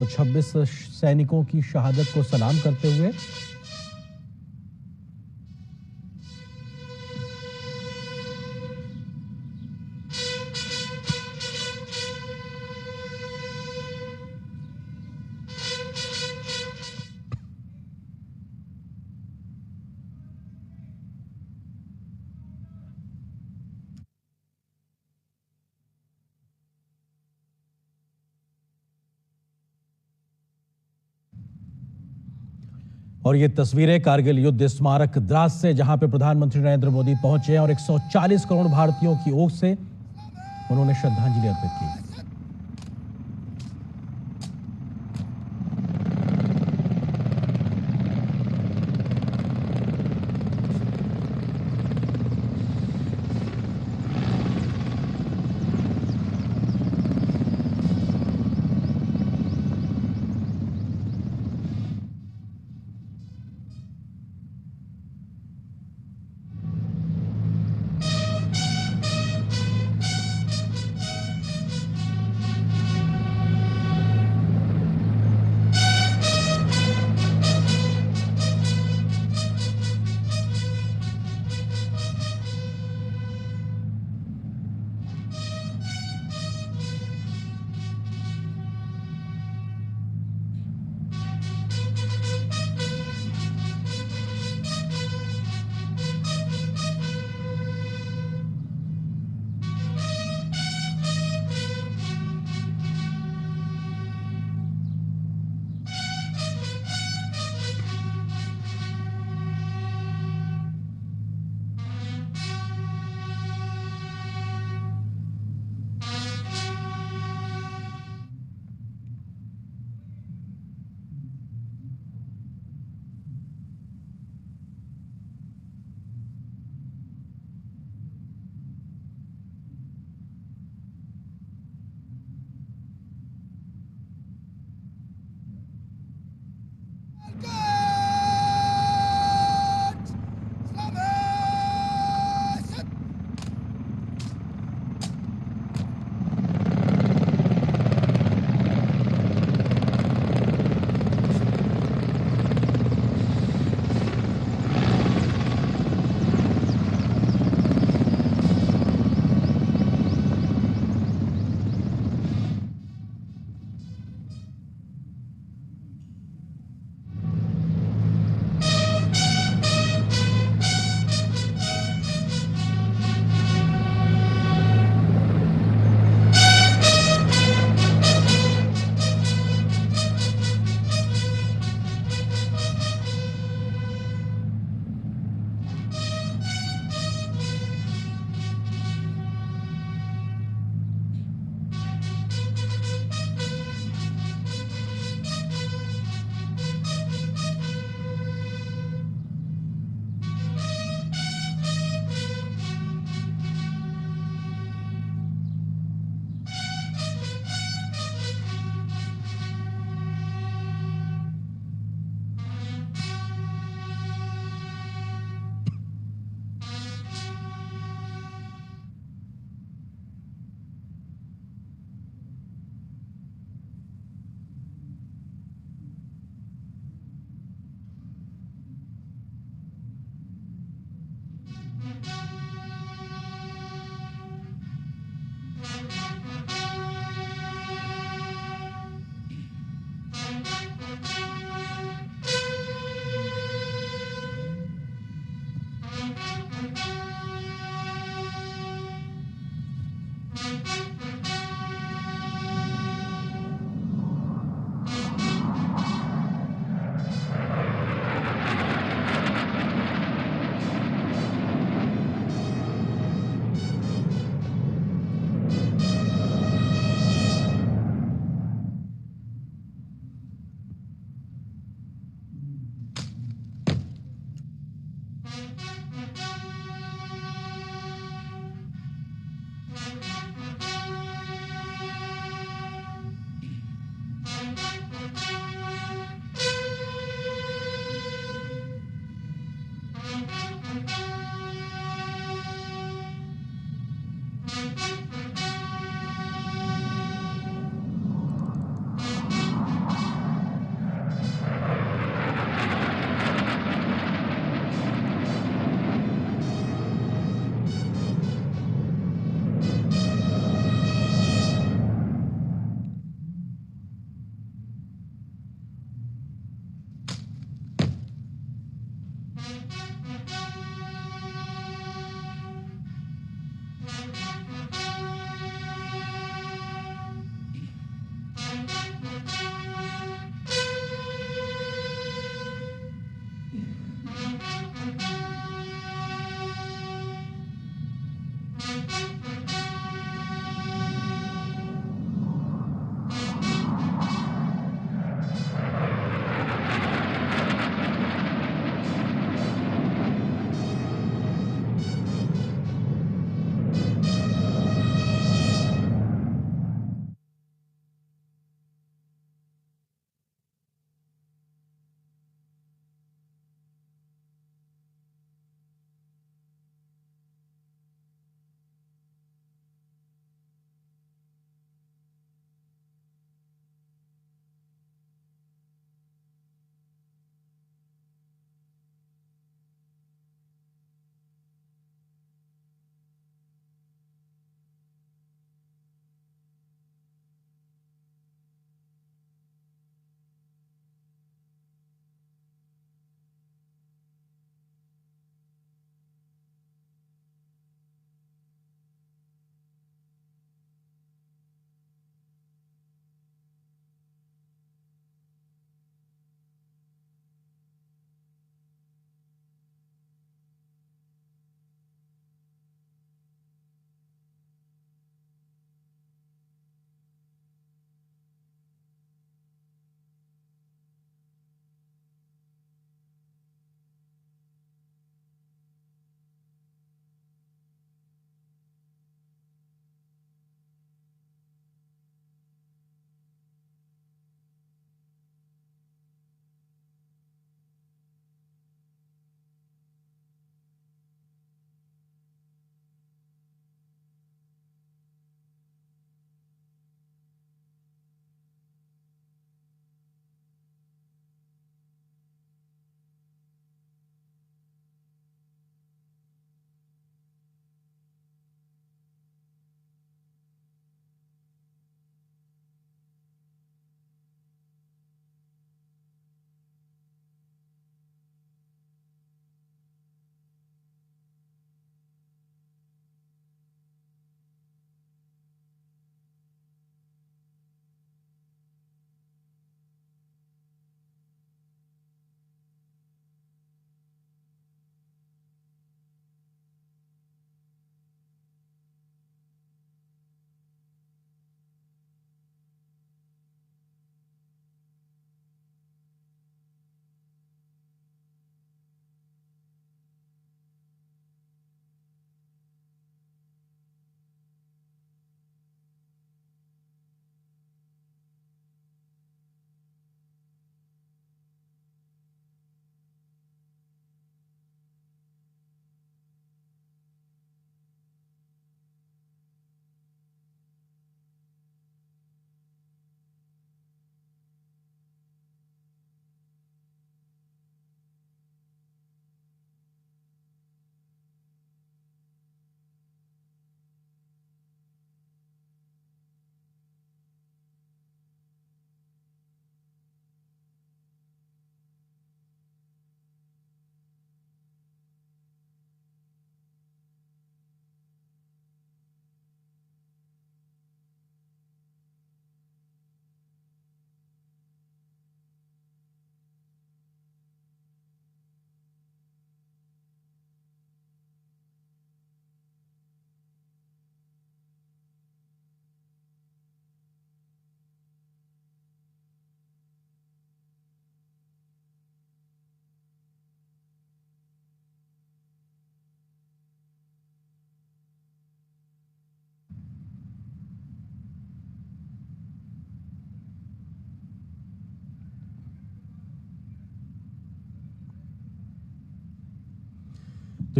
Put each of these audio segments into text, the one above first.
तो 26 सैनिकों की शहादत को सलाम करते हुए और ये तस्वीरें कारगिल युद्ध स्मारक द्रास से, जहां पे प्रधानमंत्री नरेंद्र मोदी पहुंचे और 140 करोड़ भारतीयों की ओर से उन्होंने श्रद्धांजलि अर्पित की।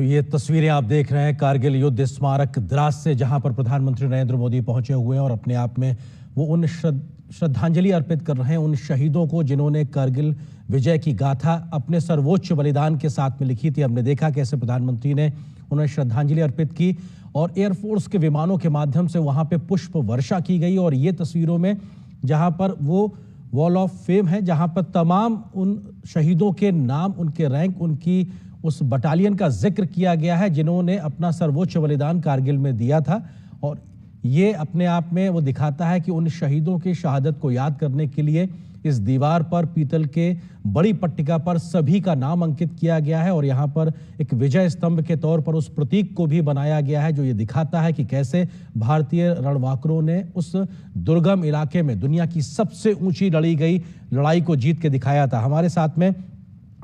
तो ये तस्वीरें आप देख रहे हैं कारगिल युद्ध स्मारक द्रास से, जहां पर प्रधानमंत्री नरेंद्र मोदी पहुंचे हुए हैं और अपने आप में वो उन श्रद्धांजलि अर्पित कर रहे हैं उन शहीदों को जिन्होंने कारगिल विजय की गाथा अपने सर्वोच्च बलिदान के साथ में लिखी थी। हमने देखा कैसे प्रधानमंत्री ने उन्हें श्रद्धांजलि अर्पित की और एयरफोर्स के विमानों के माध्यम से वहां पे पुष्प वर्षा की गई। और ये तस्वीरों में जहां पर वो वॉल ऑफ फेम है, जहां पर तमाम उन शहीदों के नाम, उनके रैंक, उनकी उस बटालियन का जिक्र किया गया है जिन्होंने अपना सर्वोच्च बलिदान कारगिल में दिया था। और ये अपने आप में वो दिखाता है कि उन शहीदों की शहादत को याद करने के लिए इस दीवार पर पीतल के बड़ी पट्टिका पर सभी का नाम अंकित किया गया है और यहाँ पर एक विजय स्तंभ के तौर पर उस प्रतीक को भी बनाया गया है जो ये दिखाता है कि कैसे भारतीय रणबांकुरों ने उस दुर्गम इलाके में दुनिया की सबसे ऊंची लड़ी गई लड़ाई को जीत के दिखाया था। हमारे साथ में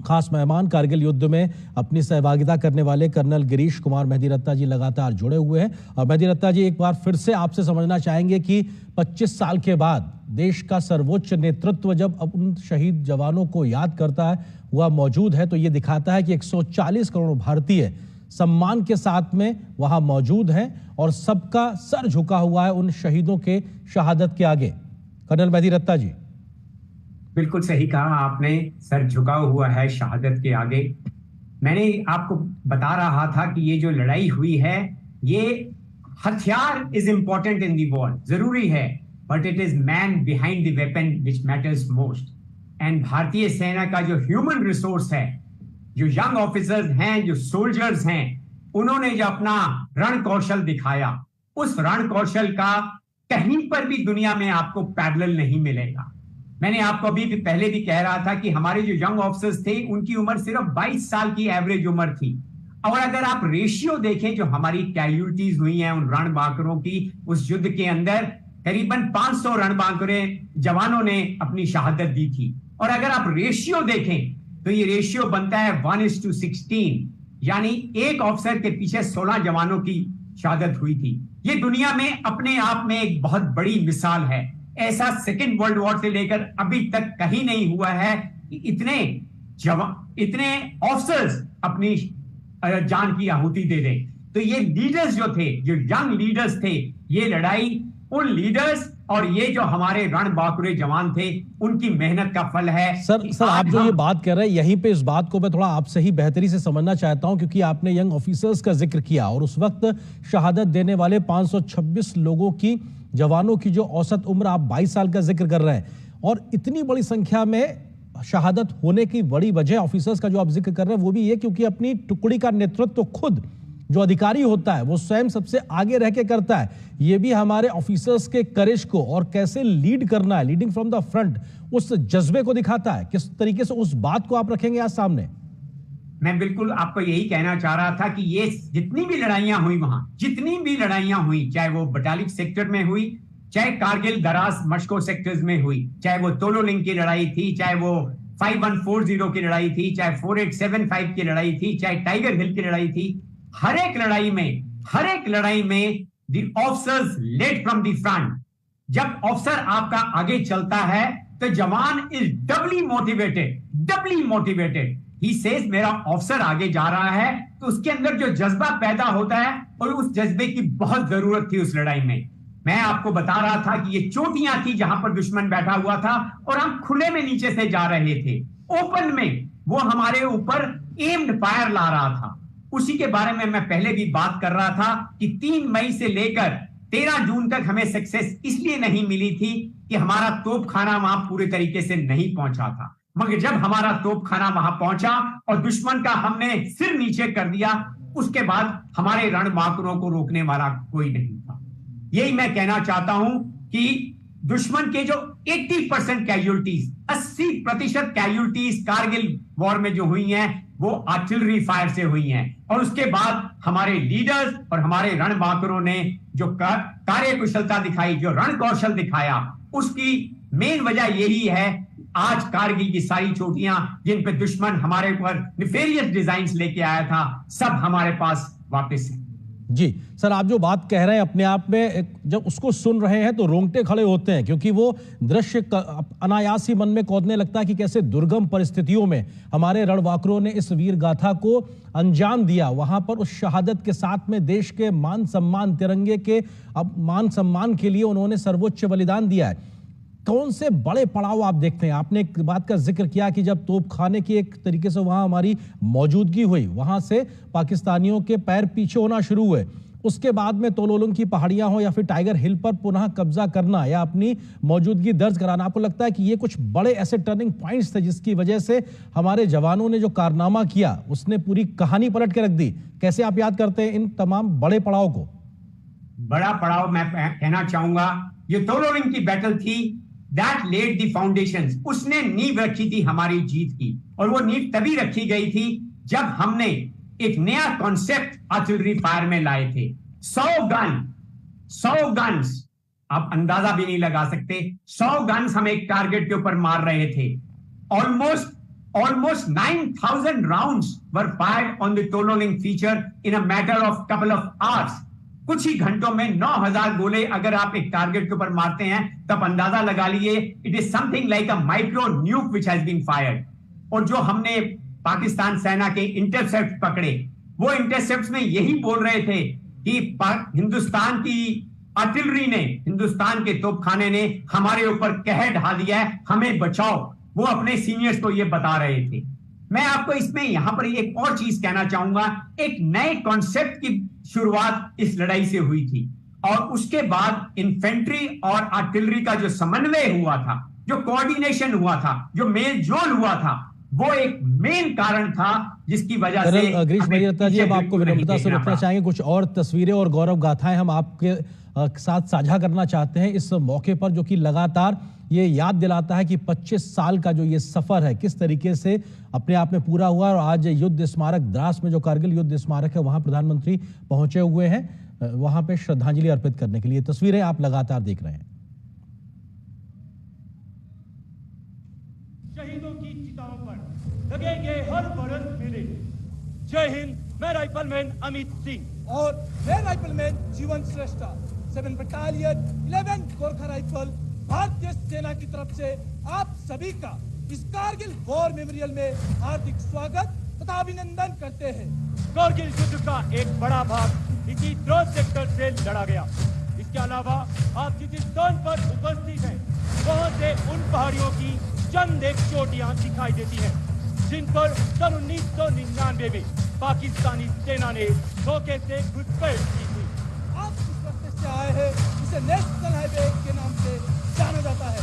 खास मेहमान कारगिल युद्ध में अपनी सहभागिता करने वाले कर्नल गिरीश कुमार मेहदी रत्ता जी लगातार जुड़े हुए हैं। और मेहदी रत्ता जी, एक बार फिर से आपसे समझना चाहेंगे कि 25 साल के बाद देश का सर्वोच्च नेतृत्व जब अब उन शहीद जवानों को याद करता है, वह मौजूद है, तो ये दिखाता है कि 140 करोड़ भारतीय सम्मान के साथ में वहां मौजूद हैं और सबका सर झुका हुआ है उन शहीदों के शहादत के आगे। कर्नल मेहदी रत्ता जी। बिल्कुल सही कहा आपने, सर झुका हुआ है शहादत के आगे। मैंने आपको बता रहा था कि ये जो लड़ाई हुई है, ये हथियार is important in the war, जरूरी है, but it is man behind the weapon which matters most. And भारतीय सेना का जो ह्यूमन रिसोर्स है, जो यंग ऑफिसर्स हैं, जो सोल्जर्स हैं, उन्होंने जो अपना रण कौशल दिखाया, उस रण कौशल का कहीं पर भी दुनिया में आपको पैरेलल नहीं मिलेगा। मैंने आपको अभी भी पहले भी कह रहा था कि हमारे जो यंग ऑफिसर्स थे उनकी उम्र सिर्फ 22 साल की एवरेज उम्र थी। और अगर आप रेशियो देखें जो हमारी कैजुअल्टीज हुई हैं उन रणबांकुरों की, उस युद्ध के अंदर करीबन 500 रणबांकुरे जवानों ने अपनी शहादत दी थी। और अगर आप रेशियो देखें तो ये रेशियो बनता है 1:16, यानी एक ऑफिसर के पीछे 16 जवानों की शहादत हुई थी। ये दुनिया में अपने आप में एक बहुत बड़ी मिसाल है। ऐसा सेकेंड वर्ल्ड वॉर से लेकर अभी तक कहीं नहीं हुआ है कि इतने ऑफिसर्स अपनी जान की आहुति दे दें। तो ये लीडर्स जो थे, जो यंग लीडर्स थे, ये लड़ाई उन लीडर्स और ये जो हमारे रणबांकुरे जवान थे उनकी मेहनत का फल है। सर आप जो ये बात कर रहे हैं, यहीं पे इस बात को मैं थोड़ा आपसे ही बेहतरी से समझना चाहता हूं, क्योंकि आपने यंग ऑफिसर्स का जिक्र किया और उस वक्त शहादत देने वाले 526 लोगों की, जवानों की जो औसत उम्र आप 22 साल का जिक्र कर रहे हैं, और इतनी बड़ी संख्या में शहादत होने की बड़ी वजह ऑफिसर्स का जो आप जिक्र कर रहे हैं वो भी ये क्योंकि अपनी टुकड़ी का नेतृत्व खुद जो अधिकारी होता है वो स्वयं सबसे आगे रह के करता है। ये भी हमारे ऑफिसर्स के करेज को और कैसे लीड करना है, लीडिंग फ्रॉम द फ्रंट, उस जज्बे को दिखाता है। किस तरीके से उस बात को आप रखेंगे आज सामने? मैं बिल्कुल आपको यही कहना चाह रहा था कि ये जितनी भी लड़ाइयां हुई वहां, जितनी भी लड़ाइयां हुई, चाहे वो बटालिक सेक्टर में हुई, चाहे कारगिल दराज मशको सेक्टर्स में हुई, चाहे वो तोलोलिंग की लड़ाई थी, चाहे वो 5140 की लड़ाई थी, चाहे 4875 की लड़ाई थी, चाहे टाइगर हिल की लड़ाई थी, हर एक लड़ाई में the officers led from the front. जब ऑफिसर आपका आगे चलता है तो जवान is doubly motivated. He says मेरा ऑफिसर आगे जा रहा है, तो उसके अंदर जो जज्बा पैदा होता है, और उस जज्बे की बहुत जरूरत थी उस लड़ाई में। मैं आपको बता रहा था कि ये चोटियां थी जहां पर दुश्मन बैठा हुआ था और हम खुले में नीचे से जा रहे थे, ओपन में वो हमारे ऊपर एम्ड फायर ला रहा था। उसी के बारे में मैं पहले भी बात कर रहा था कि 3 मई से लेकर 13 जून तक हमें सक्सेस इसलिए नहीं मिली थी कि हमारा तोपखाना वहां पूरे तरीके से नहीं पहुंचा था। मगर जब हमारा तोपखाना वहां पहुंचा और दुश्मन का हमने सिर नीचे कर दिया, उसके बाद हमारे रणबांकुरों को रोकने वाला कोई नहीं था। यही मैं कहना चाहता हूं कि दुश्मन के जो 80% कैजुअल्टीज, 80% कैजुअल्टीज कारगिल वॉर में जो हुई हैं वो आर्टिलरी फायर से हुई हैं। और उसके बाद हमारे लीडर्स और हमारे रणबांकुरों ने जो कार्यकुशलता दिखाई, जो रण कौशल दिखाया, उसकी मेन वजह यही है आज कारगिल की सारी चोटियां जिन पे दुश्मन हमारे ऊपर निफेरियस डिजाइन्स लेके आया था, सब हमारे पास वापस है। जी सर, आप जो बात कह रहे हैं अपने आप में जब उसको सुन रहे हैं तो रोंगटे खड़े होते हैं, क्योंकि वो दृश्य अनायास ही मन में कौंधने लगता है कि कैसे दुर्गम परिस्थितियों में हमारे रणबांकुरों ने इस वीर गाथा को अंजाम दिया। वहां पर उस शहादत के साथ में देश के मान सम्मान, तिरंगे के मान सम्मान के लिए उन्होंने सर्वोच्च बलिदान दिया है। कौन से बड़े पड़ाव आप देखते हैं? आपने एक बात का जिक्र किया कि जब तोपखाने की एक तरीके से वहां हमारी मौजूदगी हुई, वहां से पाकिस्तानियों के पैर पीछे होना शुरू हुए, उसके बाद में तोलोलुंग की पहाड़ियां हो या फिर टाइगर हिल पर पुनः कब्जा करना या अपनी मौजूदगी दर्ज कराना, आपको लगता है कि ये कुछ बड़े ऐसे टर्निंग पॉइंट्स थे जिसकी वजह से हमारे जवानों ने जो कारनामा किया उसने पूरी कहानी पलट के रख दी? कैसे आप याद करते हैं इन तमाम बड़े पड़ाव को? बड़ा पड़ाव मैं कहना चाहूंगा, ये तोलोलुंग की बैटल थी, दैट लेड द फाउंडेशंस। उसने नींव रखी थी हमारी जीत की, और वो नींव तभी रखी गई थी जब हमने एक नया कॉन्सेप्ट आर्टिलरी फायर में लाए थे। 100 गन्स, आप अंदाजा भी नहीं लगा सकते, 100 गन्स हम एक टारगेट के ऊपर मार रहे थे। almost 9,000 rounds were fired on the Tololing feature in a matter of couple of hours. कुछ ही घंटों में 9,000 गोले अगर आप एक टारगेट के ऊपर मारते हैं तब अंदाजा लगा लिए, it is something like a micro nuke which has been fired. और जो हमने पाकिस्तान सेना के इंटरसेप्ट पकड़े, वो इंटरसेप्ट में यही बोल रहे थे कि हिंदुस्तान की आर्टिलरी ने, हिंदुस्तान के तोपखाने ने हमारे ऊपर कहर ढा दिया है, हमें बचाओ। वो अपने सीनियर्स को ये बता रहे थे। मैं आपको इसमें यहां पर एक और चीज कहना चाहूंगा, एक नए कॉन्सेप्ट की शुरुआत इस लड़ाई से हुई थी, और उसके बाद इन्फेंट्री और आर्टिलरी का जो समन्वय हुआ था, जो कोऑर्डिनेशन हुआ था, जो मेल जोल हुआ था, वो एक मेन कारण था जिसकी वजह से ग्रीश मरियत्ता जी, अब आपको विनम्रता से रुकना चाहेंगे। कुछ और तस्वीरें और गौरव गाथाएं हम आपके साथ साझा करना चाहते हैं इस मौके पर, जो कि लगातार ये याद दिलाता है कि 25 साल का जो ये सफर है किस तरीके से अपने आप में पूरा हुआ। और आज युद्ध स्मारक द्रास में, जो कारगिल युद्ध स्मारक है, वहां प्रधानमंत्री पहुंचे हुए हैं वहां पे श्रद्धांजलि अर्पित करने के लिए। तस्वीरें आप लगातार देख रहे हैं। शहीदों की चिताओं पर लगेंगे हर बरस मेले। जय हिंद, मैं राइफलमैन अमित सिंह। और मैं राइफलमैन जीवन श्रेष्ठा, 7 बटालियन 11 गोरखा राइफल भारतीय सेना की तरफ से आप सभी का इस कारगिल वॉर मेमोरियल में हार्दिक स्वागत तथा अभिनंदन करते हैं। कारगिल युद्ध का एक बड़ा भाग इसी द्रोण सेक्टर से लड़ा गया। इसके अलावा आप जिस स्थान पर उपस्थित हैं, वहां से उन पहाड़ियों की चंद एक चोटियां दिखाई देती हैं, जिन पर सन 1999 में पाकिस्तानी सेना ने धोखे से घुसपैठ की थी। आप जिस रास्ते से आए हैं उसे नेशनल हाईवे के नाम से जाना जाता है।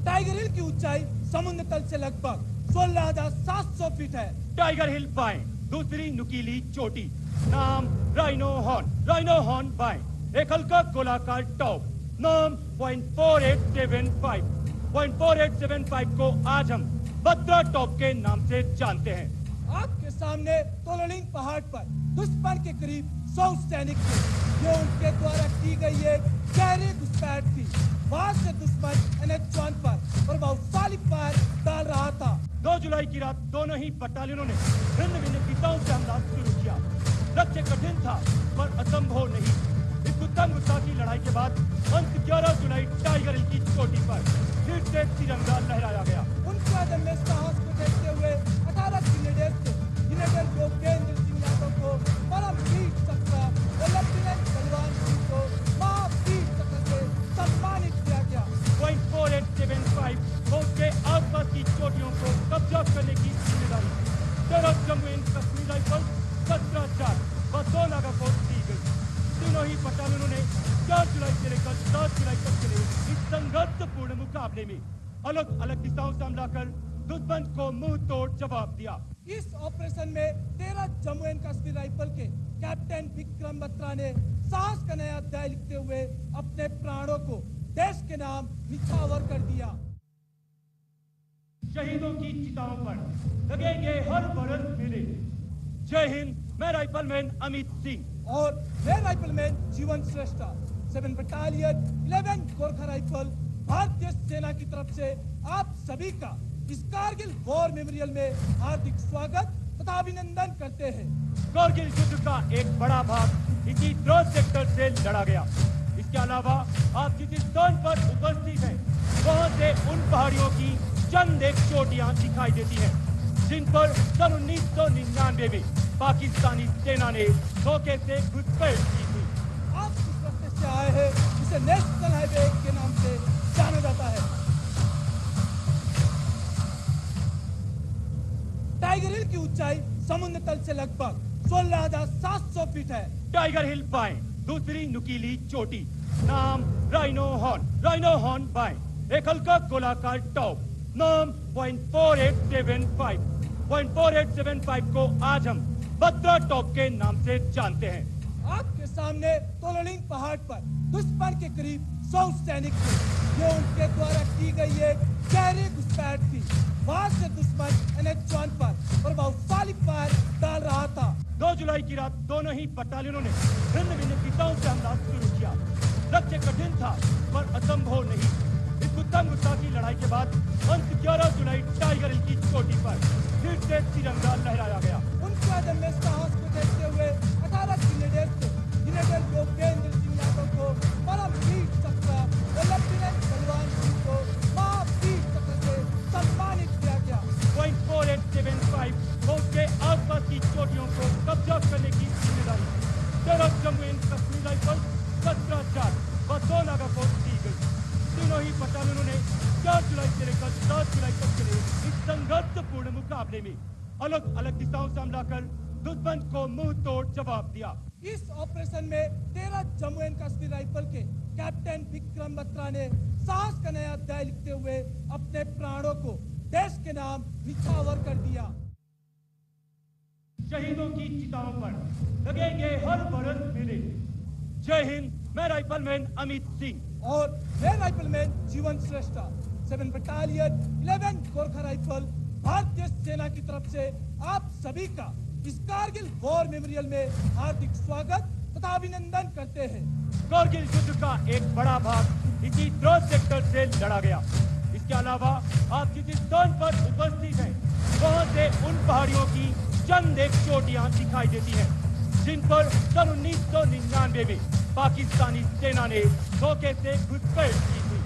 टाइगर हिल की ऊंचाई समुद्र तल से लगभग 16,700 फीट है। टाइगर हिल बाएं, दूसरी नुकीली चोटी, नाम राइनो हॉर्न बाएं, एक हल्का गोलाकार टॉप, नाम 0.4875 को आज हम बद्रा टॉप के नाम से जानते हैं। आपके सामने तोलोलिंग पहाड़ पर दुश्मन के करीब 100 सैनिक थे। ये उनके द्वारा की गई एक गहरी घुसपैठ थी। वहां से दुश्मन NH-1 पर प्रभावशाली फायर डाल रहा था। 2 जुलाई की रात दोनों ही बटालियनों ने भिन्न भिन्न दिशाओं से हमला शुरू किया। लक्ष्य कठिन था पर असंभव नहीं। इस गुस्सा की लड़ाई के बाद अंत 11 जुलाई टाइगर हिल की चोटी पर फिर से तिरंगा लहराया गया। उनके अदम्य साहस को देखते हुए 18 ग्रेनेडियर्स थे, जिन्हें योगेंद्र सिंह यादव को परमवीर चक्र और लेफ्टिनेंट बलवान सिंह को महावीर चक्र से सम्मानित किया गया। 0.4875 के आसपास की चोटियों को कब्जा करने की जिम्मेदारी 13 जम्मू एंड कश्मीर राइफल 17 व 2 नागा फोर्स दी गई। तीनों ही बटालियनों ने 4 जुलाई से लेकर 7 जुलाई तक चले इस संघर्षपूर्ण मुकाबले में अलग अलग दिशाओं से हमला कर दुश्मन को मुंह तोड़ जवाब दिया। इस ऑपरेशन में 13 जम्मू एंड कश्मीर राइफल के कैप्टन विक्रम बत्रा ने साहस का नया अध्याय लिखते हुए अपने प्राणों को देश के नाम निछावर कर दिया। शहीदों की चिताओं पर लगेंगे हर बरस मेले। जय हिंद, मैं राइफलमैन अमित सिंह। और मैं राइफलमैन जीवन श्रेष्ठा, 7 बटालियन 11 गोरखा राइफल भारतीय सेना की तरफ से आप सभी का इस कारगिल वॉर मेमोरियल में हार्दिक स्वागत तथा अभिनंदन करते हैं। कारगिल युद्ध का एक बड़ा भाग इसी द्रोण सेक्टर से लड़ा गया। इसके अलावा आप जिस स्थान पर उपस्थित हैं, वहां से उन पहाड़ियों की चंद एक चोटियां दिखाई देती हैं, जिन पर सन 1999 में पाकिस्तानी सेना ने धोखे से घुसपैठ की थी। आप जिस रास्ते से आए हैं, इसे नेशनल हाईवे के नाम से जाना जाता है। टाइगर हिल की ऊंचाई समुद्र तल से लगभग 16,700 फीट है। टाइगर हिल बाएं, दूसरी नुकीली चोटी, नाम राइनो हॉर्न बाएं, एक हल्का गोलाकार टॉप, नाम 0.4875 0.4875 को आज हम बत्रा टॉप के नाम से जानते हैं। आपके सामने तोलोलिंग पहाड़ पर दुश्मन के करीब 100 सैनिक थे। ये उनके द्वारा की गई एक गहरी घुसपैठ थी। वहां से दुश्मन NH-1 पर प्रभावशाली फायर डाल रहा था। 2 जुलाई की रात दोनों ही बटालियनों ने भिन्न भिन्न दिशाओं से हमला शुरू किया। लक्ष्य कठिन था पर असंभव नहीं। इस उत्तम गुस्सा की लड़ाई के बाद अंत 11 जुलाई टाइगर हिल की चोटी पर फिर से तिरंगा लहराया गया। उनके अदम्य साहस को देखते हुए 18 ग्रेनेडियर योगेंद्र सिंह यादव को परमवीर चक्र और लेफ्टिनेंट बलवान सिंह को महावीर चक्र से सम्मानित किया गया। 0.4875 फौज के आसपास की चोटियों को कब्जा करने की जिम्मेदारी 13 जम्मू एंड कश्मीर राइफल्स, 17 जाट व 2 नागा फोर्स दी गई। तीनों ही बटालियनों ने 4 जुलाई से लेकर 7 जुलाई तक चले इस संघर्षपूर्ण मुकाबले में अलग अलग दिशाओं से हमला कर दुश्मन को मुंह तोड़ जवाब दिया। इस ऑपरेशन में 13 जम्मू एंड कश्मीर राइफल के कैप्टन विक्रम बत्रा ने साहस का नया अध्याय लिखते हुए अपने प्राणों को देश के नाम निछावर कर दिया। शहीदों की चिताओं पर लगेंगे हर बरस मेले। जय हिंद, मैं राइफलमैन अमित सिंह और मैं राइफलमैन जीवन श्रेष्ठा 7 बटालियन 11 गोरखा राइफल भारतीय सेना की तरफ से आप सभी का इस कारगिल वॉर मेमोरियल में हार्दिक स्वागत तथा अभिनंदन करते हैं। कारगिल युद्ध का एक बड़ा भाग इसी द्रोण सेक्टर से लड़ा गया। इसके अलावा आप जिस स्थान पर उपस्थित हैं, वहां से उन पहाड़ियों की चंद एक चोटियां दिखाई देती हैं, जिन पर सन 1999 में पाकिस्तानी सेना ने धोखे से घुसपैठ की थी।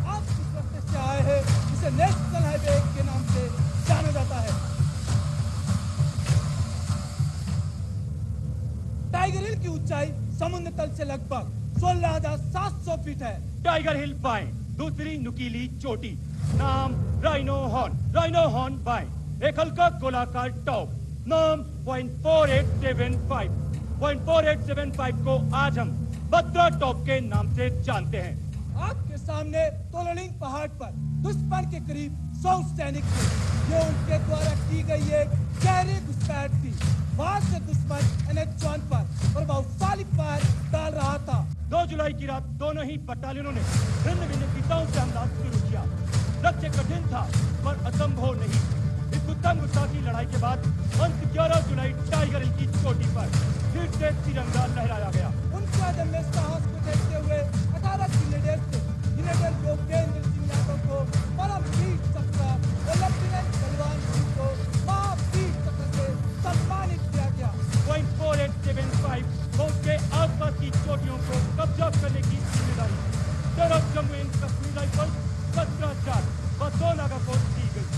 आप जिस रास्ते से आए हैं, इसे नेशनल हाईवे के नाम से जाना जाता है। टाइगर हिल की ऊंचाई समुद्र तल से लगभग 16,700 फीट है। टाइगर हिल बाएं, दूसरी नुकीली चोटी, नाम राइनो हॉर्न बाएं, एक हल्का गोलाकार टॉप, नाम 0.4875 0.4875 को आज हम बत्रा टॉप के नाम से जानते हैं। आपके सामने तोलोलिंग पहाड़ पर दुश्मन के करीब 100 सैनिक थे। ये उनके द्वारा की गई एक गहरी घुसपैठ थी। वहां से दुश्मन NH-1 पर प्रभावशाली फायर डाल रहा था। 2 जुलाई की रात दोनों ही बटालियनों ने भिन्न भिन्न दिशाओं से हमला शुरू किया। लक्ष्य कठिन था पर असंभव नहीं। इस उत्तम गुस्सा की लड़ाई के बाद अंत 11 जुलाई टाइगर हिल की चोटी पर फिर से तिरंगा लहराया गया। उनके अदम्य साहस को देखते हुए 18 ग्रेनेडियर योगेंद्र सिंह यादव को परमवीर चक्र और लेफ्टिनेंट बलवान सिंह को महावीर चक्र से सम्मानित किया गया। 0.4875 फौज के आसपास की चोटियों को कब्जा करने की जिम्मेदारी 13 जम्मू एंड कश्मीर राइफल्स, 17 जाट व 2 नागा फोर्स दी गई।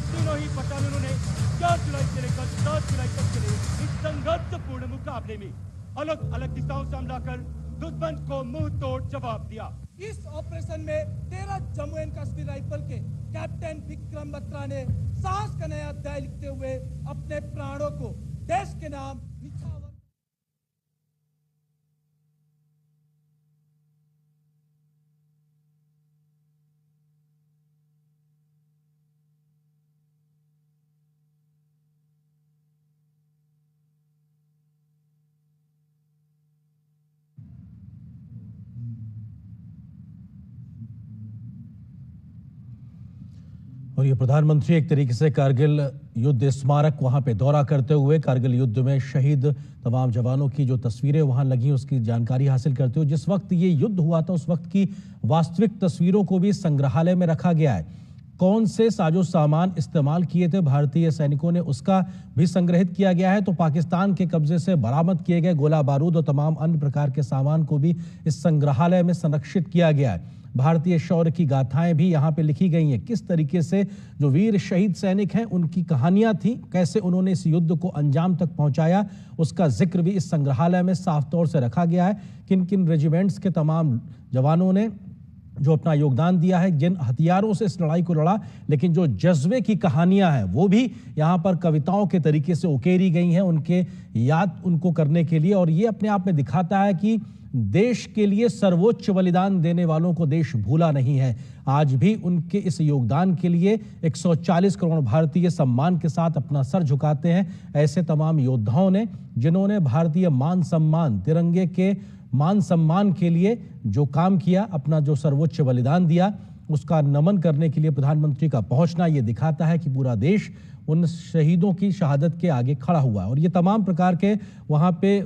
तीनों ही बटालियनों ने 4 जुलाई से लेकर 7 जुलाई तक चले इस संघर्षपूर्ण मुकाबले में अलग अलग दिशाओं से हमला कर दुश्मन को मुंह तोड़ जवाब दिया। इस ऑपरेशन में 13 जम्मू एंड कश्मीर राइफल के कैप्टन विक्रम बत्रा ने साहस का नया अध्याय लिखते हुए अपने प्राणों को देश के नाम निछावर। और ये प्रधानमंत्री एक तरीके से कारगिल युद्ध स्मारक वहां पे दौरा करते हुए कारगिल युद्ध में शहीद तमाम जवानों की जो तस्वीरें वहां लगी उसकी जानकारी हासिल करते हुए, जिस वक्त ये युद्ध हुआ था उस वक्त की वास्तविक तस्वीरों को भी संग्रहालय में रखा गया है। कौन से साजो सामान इस्तेमाल किए थे भारतीय सैनिकों ने, उसका भी संग्रहित किया गया है। तो पाकिस्तान के कब्जे से बरामद किए गए गोला बारूद और तमाम अन्य प्रकार के सामान को भी इस संग्रहालय में संरक्षित किया गया है। भारतीय शौर्य की गाथाएं भी यहाँ पे लिखी गई हैं। किस तरीके से जो वीर शहीद सैनिक हैं उनकी कहानियां थी, कैसे उन्होंने इस युद्ध को अंजाम तक पहुंचाया, उसका जिक्र भी इस संग्रहालय में साफ तौर से रखा गया है। किन किन रेजिमेंट्स के तमाम जवानों ने जो अपना योगदान दिया है, जिन हथियारों से इस लड़ाई को लड़ा, लेकिन जो जज्बे की कहानियां हैं वो भी यहाँ पर कविताओं के तरीके से उकेरी गई हैं उनके याद उनको करने के लिए। और ये अपने आप में दिखाता है कि देश के लिए सर्वोच्च बलिदान देने वालों को देश भूला नहीं है। आज भी उनके इस योगदान के लिए 140 करोड़ भारतीय सम्मान के साथ अपना सर झुकाते हैं। ऐसे तमाम योद्धाओं ने जिन्होंने भारतीय मान सम्मान, तिरंगे के मान सम्मान के लिए जो काम किया, अपना जो सर्वोच्च बलिदान दिया, उसका नमन करने के लिए प्रधानमंत्री का पहुंचना ये दिखाता है कि पूरा देश उन शहीदों की शहादत के आगे खड़ा हुआ है। और ये तमाम प्रकार के वहाँ पे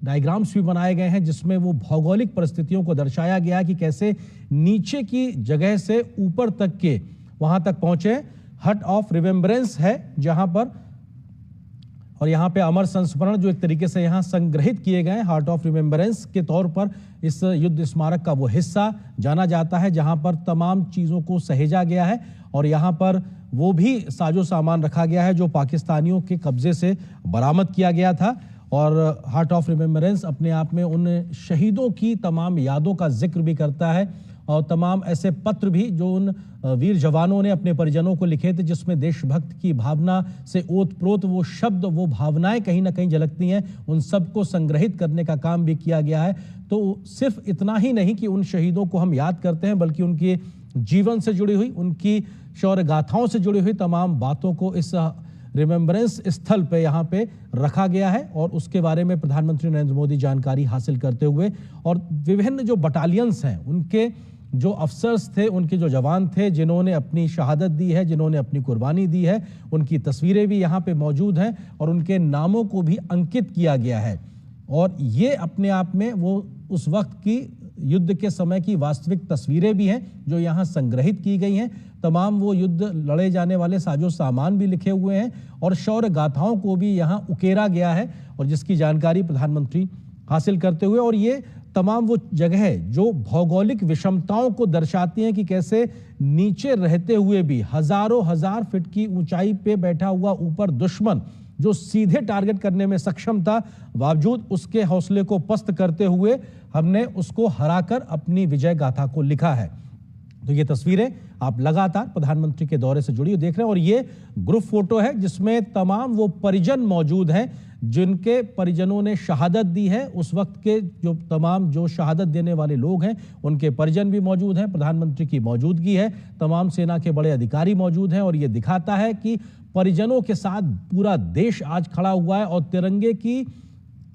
डायग्राम्स भी बनाए गए हैं जिसमें वो भौगोलिक परिस्थितियों को दर्शाया गया है कि कैसे नीचे की जगह से ऊपर तक के वहाँ तक पहुँचे। हट ऑफ रिमेम्बरेंस है जहाँ पर, और यहाँ पे अमर संस्मरण जो एक तरीके से यहाँ संग्रहित किए गए हार्ट ऑफ रिमेम्बरेंस के तौर पर इस युद्ध स्मारक का वो हिस्सा जाना जाता है जहाँ पर तमाम चीज़ों को सहेजा गया है। और यहाँ पर वो भी साजो सामान रखा गया है जो पाकिस्तानियों के कब्जे से बरामद किया गया था। और हार्ट ऑफ रिमेम्बरेंस अपने आप में उन शहीदों की तमाम यादों का जिक्र भी करता है और तमाम ऐसे पत्र भी जो उन वीर जवानों ने अपने परिजनों को लिखे थे जिसमें देशभक्त की भावना से ओतप्रोत वो शब्द, वो भावनाएं कहीं ना कहीं झलकती हैं, उन सबको संग्रहित करने का काम भी किया गया है। तो सिर्फ इतना ही नहीं कि उन शहीदों को हम याद करते हैं, बल्कि उनके जीवन से जुड़ी हुई, उनकी शौर्य गाथाओं से जुड़ी हुई तमाम बातों को इस रिमेम्बरेंस स्थल पे यहाँ पे रखा गया है। और उसके बारे में प्रधानमंत्री नरेंद्र मोदी जानकारी हासिल करते हुए और विभिन्न जो बटालियंस हैं उनके जो अफसर्स थे, उनके जो जवान थे जिन्होंने अपनी शहादत दी है, जिन्होंने अपनी कुर्बानी दी है, उनकी तस्वीरें भी यहाँ पे मौजूद हैं और उनके नामों को भी अंकित किया गया है। और ये अपने आप में वो उस वक्त की युद्ध के समय की वास्तविक तस्वीरें भी हैं जो यहाँ संग्रहित की गई हैं। तमाम वो युद्ध लड़े जाने वाले साजो सामान भी लिखे हुए हैं और शौर्य गाथाओं को भी यहाँ उकेरा गया है और जिसकी जानकारी प्रधानमंत्री हासिल करते हुए, और ये तमाम वो जगह जो भौगोलिक विषमताओं को दर्शाती हैं कि कैसे नीचे रहते हुए भी हजारों हजार फीट की ऊंचाई पे बैठा हुआ ऊपर दुश्मन जो सीधे टारगेट करने में सक्षम था, बावजूद उसके हौसले को पस्त करते हुए हमने उसको हराकर अपनी विजय गाथा को लिखा है। तो ये तस्वीरें आप लगातार प्रधानमंत्री के दौरे से जुड़ी देख रहे हैं और ये ग्रुप फोटो है जिसमें तमाम वो परिजन मौजूद हैं जिनके परिजनों ने शहादत दी है। उस वक्त के जो तमाम जो शहादत देने वाले लोग हैं उनके परिजन भी मौजूद हैं, प्रधानमंत्री की मौजूदगी है, तमाम सेना के बड़े अधिकारी मौजूद हैं और ये दिखाता है कि परिजनों के साथ पूरा देश आज खड़ा हुआ है और तिरंगे की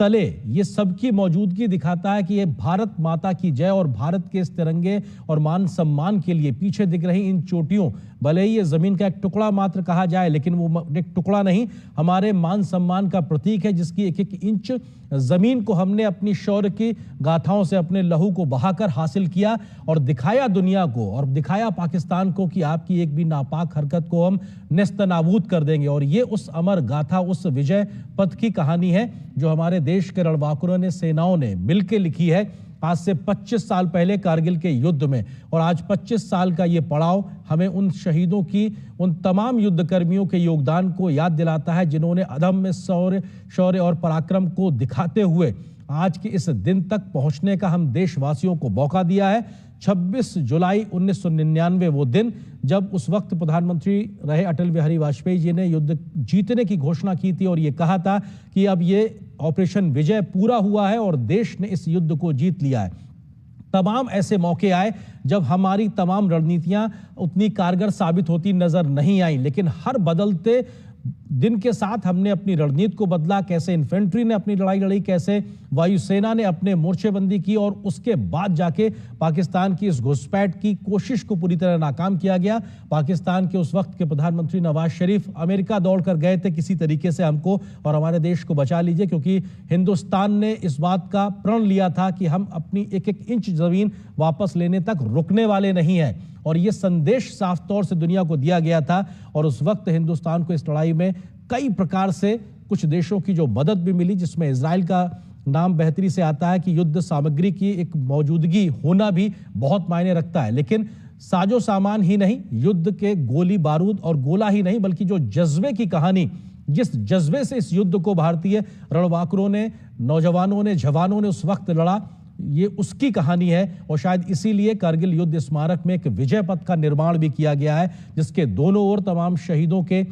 तले ये सबकी मौजूदगी दिखाता है कि ये भारत माता की जय और भारत के इस तिरंगे और मान सम्मान के लिए पीछे दिख रही इन चोटियों, भले ही ये जमीन का एक टुकड़ा मात्र कहा जाए लेकिन वो एक टुकड़ा नहीं, हमारे मान सम्मान का प्रतीक है जिसकी एक एक इंच जमीन को हमने अपनी शौर्य की गाथाओं से अपने लहू को बहाकर हासिल किया और दिखाया दुनिया को और दिखाया पाकिस्तान को कि आपकी एक भी नापाक हरकत को हम नेस्तनाबूद कर देंगे। और ये उस अमर गाथा, उस विजय पथ की कहानी है जो हमारे देश के रणबांकुरों ने, सेनाओं ने मिलकर लिखी है आज से 25 साल पहले कारगिल के युद्ध में। और आज 25 साल का ये पड़ाव हमें उन शहीदों की, उन तमाम युद्धकर्मियों के योगदान को याद दिलाता है जिन्होंने अदम्य शौर्य और पराक्रम को दिखाते हुए आज के इस दिन तक पहुंचने का हम देशवासियों को मौका दिया है। 26 जुलाई 1999 वो दिन जब उस वक्त प्रधानमंत्री रहे अटल बिहारी वाजपेयी जी ने युद्ध जीतने की घोषणा की थी और ये कहा था कि अब ये ऑपरेशन विजय पूरा हुआ है और देश ने इस युद्ध को जीत लिया है। तमाम ऐसे मौके आए जब हमारी तमाम रणनीतियां उतनी कारगर साबित होती नजर नहीं आई, लेकिन हर बदलते दिन के साथ हमने अपनी रणनीति को बदला। कैसे इन्फेंट्री ने अपनी लड़ाई लड़ी, कैसे वायुसेना ने अपने मोर्चेबंदी की और उसके बाद जाके पाकिस्तान की इस घुसपैठ की कोशिश को पूरी तरह नाकाम किया गया। पाकिस्तान के उस वक्त के प्रधानमंत्री नवाज शरीफ अमेरिका दौड़कर गए थे किसी तरीके से हमको और हमारे देश को बचा लीजिए, क्योंकि हिंदुस्तान ने इस बात का प्रण लिया था कि हम अपनी एक एक इंच जमीन वापस लेने तक रुकने वाले नहीं हैं। और यह संदेश साफ तौर से दुनिया को दिया गया था और उस वक्त हिंदुस्तान को इस लड़ाई में कई प्रकार से कुछ देशों की जो मदद भी मिली, जिसमें इजराइल का नाम बेहतरी से आता है कि युद्ध सामग्री की एक मौजूदगी होना भी बहुत मायने रखता है। लेकिन साजो सामान ही नहीं, युद्ध के गोली बारूद और गोला ही नहीं, बल्कि जो जज्बे की कहानी, जिस जज्बे से इस युद्ध को भारतीय रणबांकुरों ने, नौजवानों ने, जवानों ने उस वक्त लड़ा, ये उसकी कहानी है। और शायद इसीलिए कारगिल युद्ध स्मारक में एक विजय पथ का निर्माण भी किया गया है, जिसके दोनों ओर तमाम शहीदों के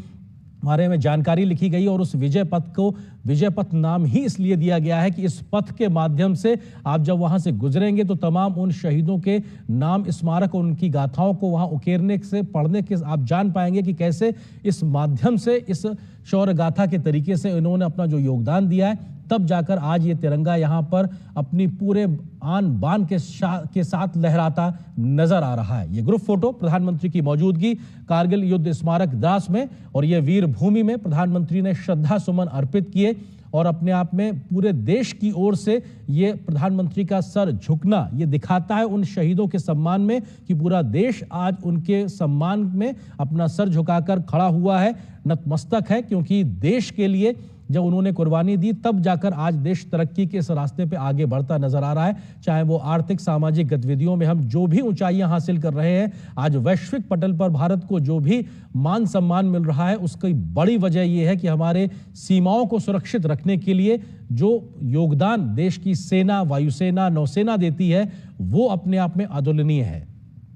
बारे में जानकारी लिखी गई। और उस विजय पथ को विजय पथ नाम ही इसलिए दिया गया है कि इस पथ के माध्यम से आप जब वहां से गुजरेंगे तो तमाम उन शहीदों के नाम, स्मारक और उनकी गाथाओं को वहां उकेरने से, पढ़ने के आप जान पाएंगे कि कैसे इस माध्यम से, इस शौर्य गाथा के तरीके से इन्होंने अपना जो योगदान दिया है, तब जाकर आज ये तिरंगा यहां पर अपनी पूरे आन बान के साथ लहराता नजर आ रहा है। ये ग्रुप फोटो प्रधानमंत्री की मौजूदगी कारगिल युद्ध स्मारक द्रास में और ये वीर भूमि में प्रधानमंत्री ने श्रद्धा सुमन अर्पित किए और अपने आप में पूरे देश की ओर से ये प्रधानमंत्री का सर झुकना ये दिखाता है उन शहीदों के सम्मान में कि पूरा देश आज उनके सम्मान में अपना सर झुकाकर खड़ा हुआ है, नतमस्तक है, क्योंकि देश के लिए जब उन्होंने कुर्बानी दी तब जाकर आज देश तरक्की के इस रास्ते पे आगे बढ़ता नजर आ रहा है। चाहे वो आर्थिक सामाजिक गतिविधियों में हम जो भी ऊंचाइयां हासिल कर रहे हैं, आज वैश्विक पटल पर भारत को जो भी मान सम्मान मिल रहा है, उसकी बड़ी वजह यह है कि हमारे सीमाओं को सुरक्षित रखने के लिए जो योगदान देश की सेना, वायुसेना, नौसेना देती है, वो अपने आप में अतुलनीय है।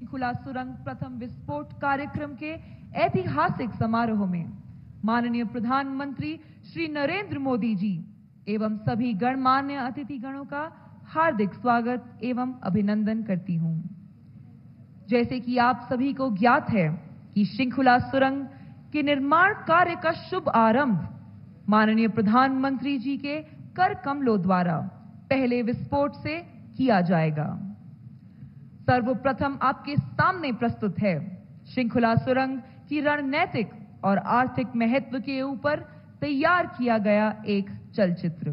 खुला सुरंग प्रथम विस्फोट कार्यक्रम के ऐतिहासिक समारोह में माननीय प्रधानमंत्री श्री नरेंद्र मोदी जी एवं सभी गणमान्य अतिथिगणों का हार्दिक स्वागत एवं अभिनंदन करती हूं। जैसे कि आप सभी को ज्ञात है कि शृंखला सुरंग के निर्माण कार्य का शुभ आरंभ माननीय प्रधानमंत्री जी के कर कमलों द्वारा पहले विस्फोट से किया जाएगा। सर्वप्रथम आपके सामने प्रस्तुत है शृंखला सुरंग की रणनीतिक और आर्थिक महत्व के ऊपर तैयार किया गया एक चलचित्र।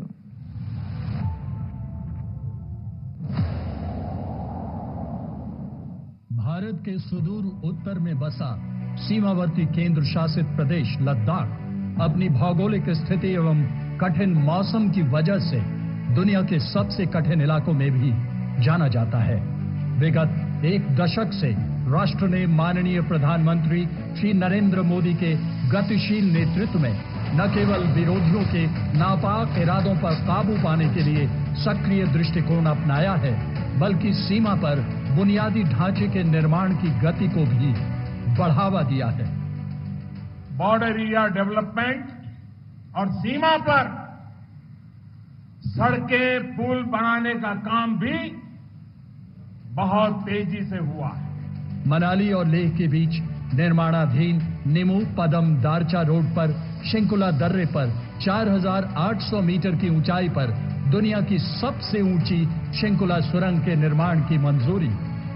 भारत के सुदूर उत्तर में बसा सीमावर्ती केंद्र शासित प्रदेश लद्दाख अपनी भौगोलिक स्थिति एवं कठिन मौसम की वजह से दुनिया के सबसे कठिन इलाकों में भी जाना जाता है। विगत एक दशक से राष्ट्र ने माननीय प्रधानमंत्री श्री नरेंद्र मोदी के गतिशील नेतृत्व में न केवल विरोधियों के नापाक इरादों पर काबू पाने के लिए सक्रिय दृष्टिकोण अपनाया है, बल्कि सीमा पर बुनियादी ढांचे के निर्माण की गति को भी बढ़ावा दिया है। बॉर्डर एरिया डेवलपमेंट और सीमा पर सड़कें, पुल बनाने का काम भी बहुत तेजी से हुआ है। मनाली और लेह के बीच निर्माणाधीन निमू पदम दारचा रोड पर शृंखला दर्रे पर 4,800 मीटर की ऊंचाई पर दुनिया की सबसे ऊंची शृंखला सुरंग के निर्माण की मंजूरी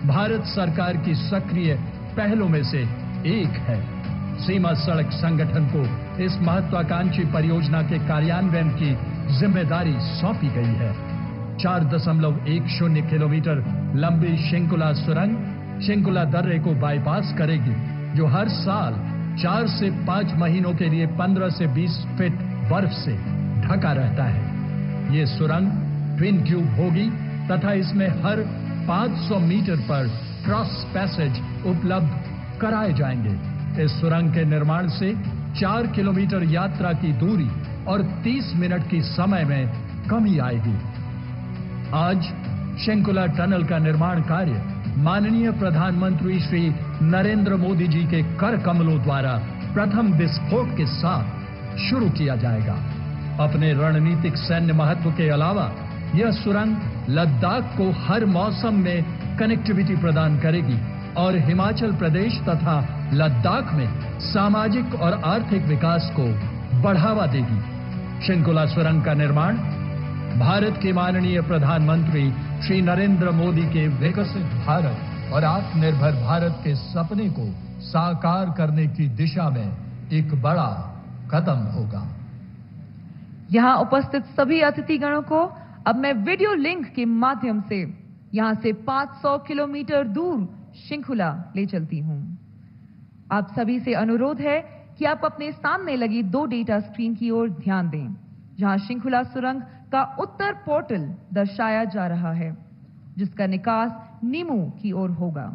भारत सरकार की सक्रिय पहलों में से एक है। सीमा सड़क संगठन को इस महत्वाकांक्षी परियोजना के कार्यान्वयन की जिम्मेदारी सौंपी गई है। 4.10 किलोमीटर लंबी शृंखला सुरंग शृंखला दर्रे को बाईपास करेगी, जो हर साल 4 से 5 महीनों के लिए 15 से 20 फीट बर्फ से ढका रहता है। ये सुरंग ट्विन ट्यूब होगी तथा इसमें हर 500 मीटर पर क्रॉस पैसेज उपलब्ध कराए जाएंगे। इस सुरंग के निर्माण से 4 किलोमीटर यात्रा की दूरी और 30 मिनट की समय में कमी आएगी। आज शृंखला टनल का निर्माण कार्य माननीय प्रधानमंत्री श्री नरेंद्र मोदी जी के कर कमलों द्वारा प्रथम विस्फोट के साथ शुरू किया जाएगा। अपने रणनीतिक सैन्य महत्व के अलावा यह सुरंग लद्दाख को हर मौसम में कनेक्टिविटी प्रदान करेगी और हिमाचल प्रदेश तथा लद्दाख में सामाजिक और आर्थिक विकास को बढ़ावा देगी। शृंखला सुरंग का निर्माण भारत के माननीय प्रधानमंत्री श्री नरेंद्र मोदी के विकसित भारत और आत्मनिर्भर भारत के सपने को साकार करने की दिशा में एक बड़ा कदम होगा। यहां उपस्थित सभी अतिथिगणों को अब मैं वीडियो लिंक के माध्यम से यहां से 500 किलोमीटर दूर शृंखला ले चलती हूं। आप सभी से अनुरोध है कि आप अपने सामने लगी 2 डेटा स्क्रीन की ओर ध्यान दें, जहां शृंखला सुरंग का उत्तर पोर्टल दर्शाया जा रहा है, जिसका निकास नीमू की ओर होगा।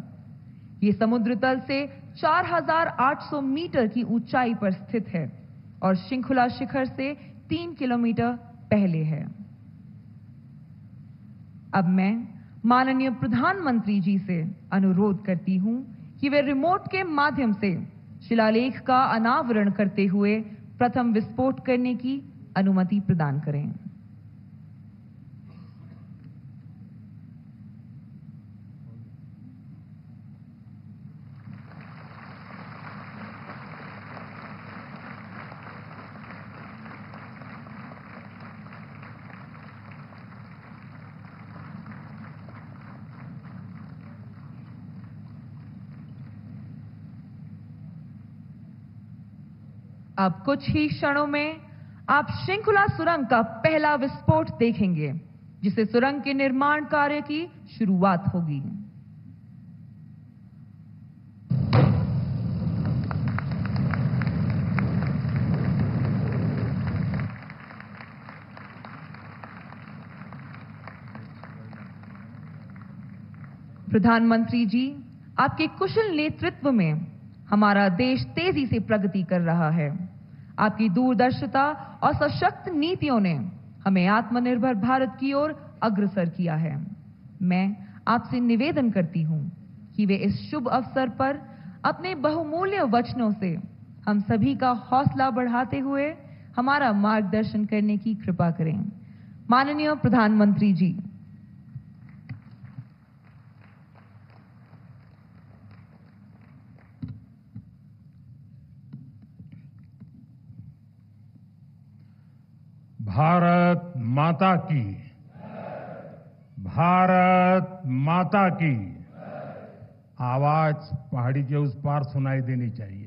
ये समुद्र तल से 4,800 मीटर की ऊंचाई पर स्थित है और शृंखला शिखर से 3 किलोमीटर पहले है। अब मैं माननीय प्रधानमंत्री जी से अनुरोध करती हूं कि वे रिमोट के माध्यम से शिलालेख का अनावरण करते हुए प्रथम विस्फोट करने की अनुमति प्रदान करें। अब कुछ ही क्षणों में आप श्रृंखला सुरंग का पहला विस्फोट देखेंगे, जिससे सुरंग के निर्माण कार्य की शुरुआत होगी। प्रधानमंत्री जी, आपके कुशल नेतृत्व में हमारा देश तेजी से प्रगति कर रहा है। आपकी दूरदर्शिता और सशक्त नीतियों ने हमें आत्मनिर्भर भारत की ओर अग्रसर किया है। मैं आपसे निवेदन करती हूं कि वे इस शुभ अवसर पर अपने बहुमूल्य वचनों से हम सभी का हौसला बढ़ाते हुए हमारा मार्गदर्शन करने की कृपा करें। माननीय प्रधानमंत्री जी। भारत माता की, भारत माता की आवाज पहाड़ी के उस पार सुनाई देनी चाहिए।